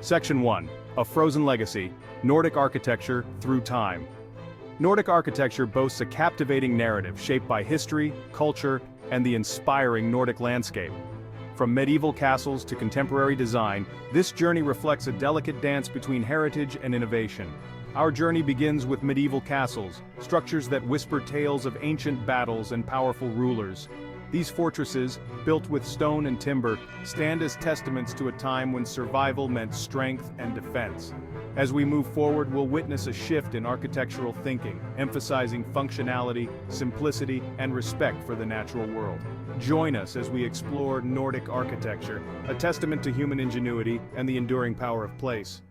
Section 1. A Frozen Legacy, Nordic Architecture Through Time. Nordic architecture boasts a captivating narrative shaped by history, culture, and the inspiring Nordic landscape. From medieval castles to contemporary design, this journey reflects a delicate dance between heritage and innovation. Our journey begins with medieval castles, structures that whisper tales of ancient battles and powerful rulers. These fortresses, built with stone and timber, stand as testaments to a time when survival meant strength and defense. As we move forward, we'll witness a shift in architectural thinking, emphasizing functionality, simplicity, and respect for the natural world. Join us as we explore Nordic architecture, a testament to human ingenuity and the enduring power of place.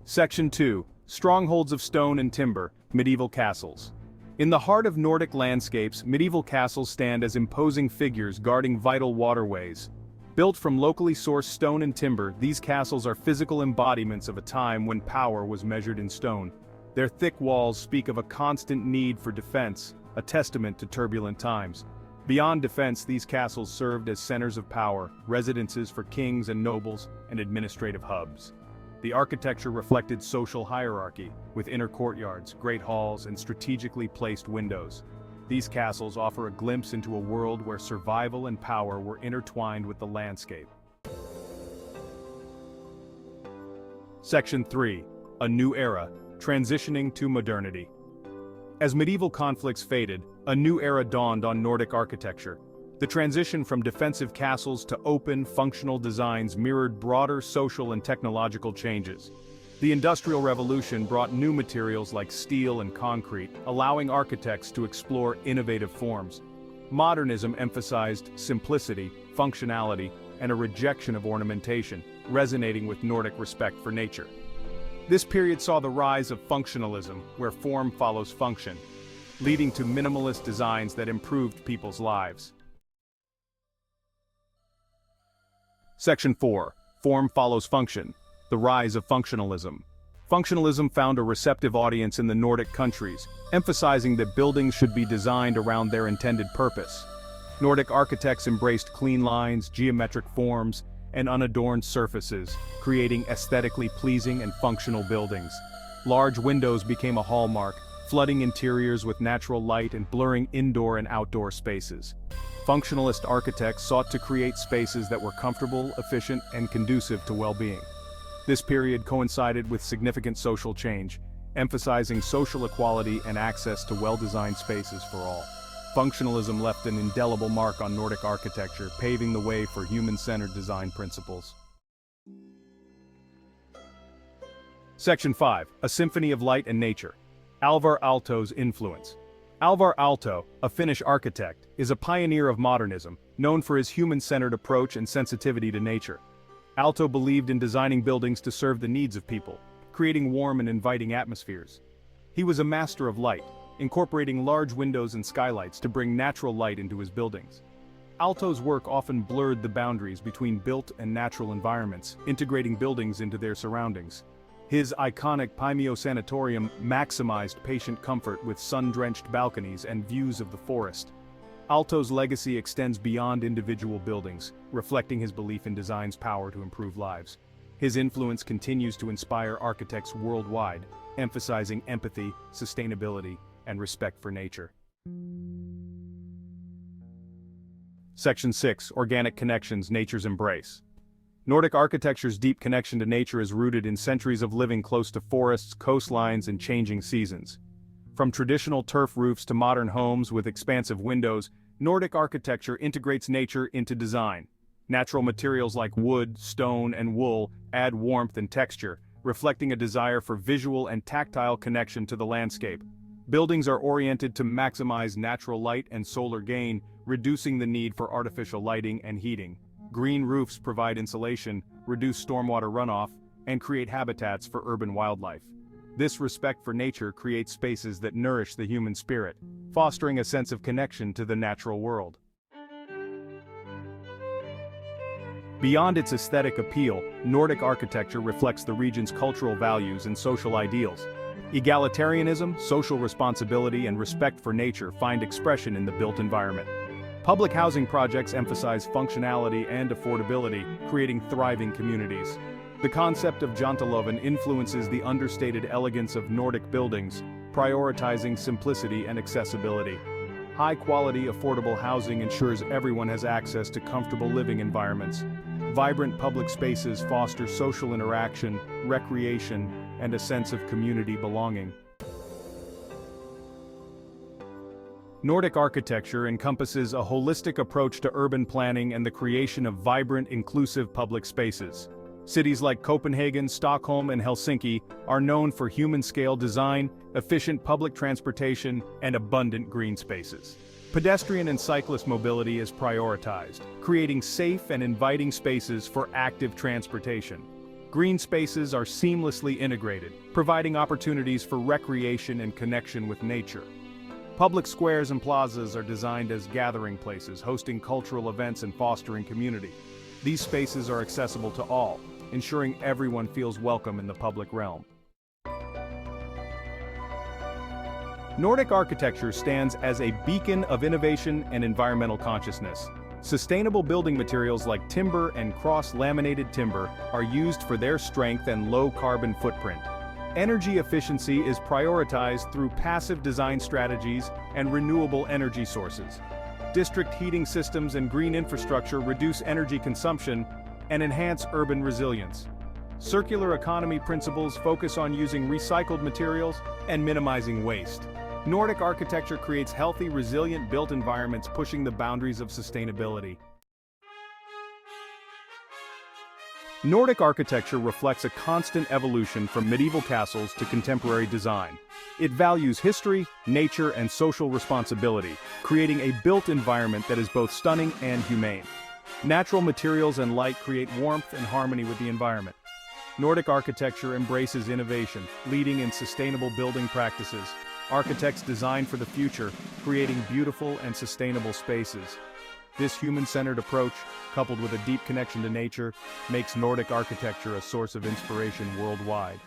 Section 2. Strongholds of Stone and Timber, Medieval Castles. In the heart of Nordic landscapes, medieval castles stand as imposing figures guarding vital waterways. Built from locally sourced stone and timber, these castles are physical embodiments of a time when power was measured in stone. Their thick walls speak of a constant need for defense, a testament to turbulent times. Beyond defense, these castles served as centers of power, residences for kings and nobles, and administrative hubs. The architecture reflected social hierarchy, with inner courtyards, great halls, and strategically placed windows. These castles offer a glimpse into a world where survival and power were intertwined with the landscape. Section 3. A New Era, Transitioning to Modernity. As medieval conflicts faded, a new era dawned on Nordic architecture. The transition from defensive castles to open, functional designs mirrored broader social and technological changes. The Industrial Revolution brought new materials like steel and concrete, allowing architects to explore innovative forms. Modernism emphasized simplicity, functionality, and a rejection of ornamentation, resonating with Nordic respect for nature. This period saw the rise of functionalism, where form follows function, leading to minimalist designs that improved people's lives. Section 4. Form follows function, the rise of functionalism. Functionalism found a receptive audience in the Nordic countries, emphasizing that buildings should be designed around their intended purpose. Nordic architects embraced clean lines, geometric forms, and unadorned surfaces, creating aesthetically pleasing and functional buildings. Large windows became a hallmark, flooding interiors with natural light and blurring indoor and outdoor spaces. Functionalist architects sought to create spaces that were comfortable, efficient, and conducive to well-being. This period coincided with significant social change, emphasizing social equality and access to well-designed spaces for all. Functionalism left an indelible mark on Nordic architecture, paving the way for human-centered design principles. Section 5. A Symphony of Light and Nature. Alvar Aalto's influence. Alvar Aalto, a Finnish architect, is a pioneer of modernism, known for his human-centered approach and sensitivity to nature. Aalto believed in designing buildings to serve the needs of people, creating warm and inviting atmospheres. He was a master of light, incorporating large windows and skylights to bring natural light into his buildings. Aalto's work often blurred the boundaries between built and natural environments, integrating buildings into their surroundings. His iconic Paimio Sanatorium maximized patient comfort with sun-drenched balconies and views of the forest. Aalto's legacy extends beyond individual buildings, reflecting his belief in design's power to improve lives. His influence continues to inspire architects worldwide, emphasizing empathy, sustainability, and respect for nature. Section 6. Organic Connections, Nature's Embrace. Nordic architecture's deep connection to nature is rooted in centuries of living close to forests, coastlines, and changing seasons. From traditional turf roofs to modern homes with expansive windows, Nordic architecture integrates nature into design. Natural materials like wood, stone, and wool add warmth and texture, reflecting a desire for visual and tactile connection to the landscape. Buildings are oriented to maximize natural light and solar gain, reducing the need for artificial lighting and heating. Green roofs provide insulation, reduce stormwater runoff, and create habitats for urban wildlife. This respect for nature creates spaces that nourish the human spirit, fostering a sense of connection to the natural world. Beyond its aesthetic appeal, Nordic architecture reflects the region's cultural values and social ideals. Egalitarianism, social responsibility, and respect for nature find expression in the built environment. Public housing projects emphasize functionality and affordability, creating thriving communities. The concept of janteloven influences the understated elegance of Nordic buildings, prioritizing simplicity and accessibility. High-quality, affordable housing ensures everyone has access to comfortable living environments. Vibrant public spaces foster social interaction, recreation, and a sense of community belonging. Nordic architecture encompasses a holistic approach to urban planning and the creation of vibrant, inclusive public spaces. Cities like Copenhagen, Stockholm, and Helsinki are known for human-scale design, efficient public transportation, and abundant green spaces. Pedestrian and cyclist mobility is prioritized, creating safe and inviting spaces for active transportation. Green spaces are seamlessly integrated, providing opportunities for recreation and connection with nature. Public squares and plazas are designed as gathering places, hosting cultural events and fostering community. These spaces are accessible to all, ensuring everyone feels welcome in the public realm. Nordic architecture stands as a beacon of innovation and environmental consciousness. Sustainable building materials like timber and cross-laminated timber are used for their strength and low carbon footprint. Energy efficiency is prioritized through passive design strategies and renewable energy sources. District heating systems and green infrastructure reduce energy consumption and enhance urban resilience. Circular economy principles focus on using recycled materials and minimizing waste. Nordic architecture creates healthy, resilient built environments, pushing the boundaries of sustainability. Nordic architecture reflects a constant evolution from medieval castles to contemporary design. It values history, nature, and social responsibility, creating a built environment that is both stunning and humane. Natural materials and light create warmth and harmony with the environment. Nordic architecture embraces innovation, leading in sustainable building practices. Architects design for the future, creating beautiful and sustainable spaces. This human-centered approach, coupled with a deep connection to nature, makes Nordic architecture a source of inspiration worldwide.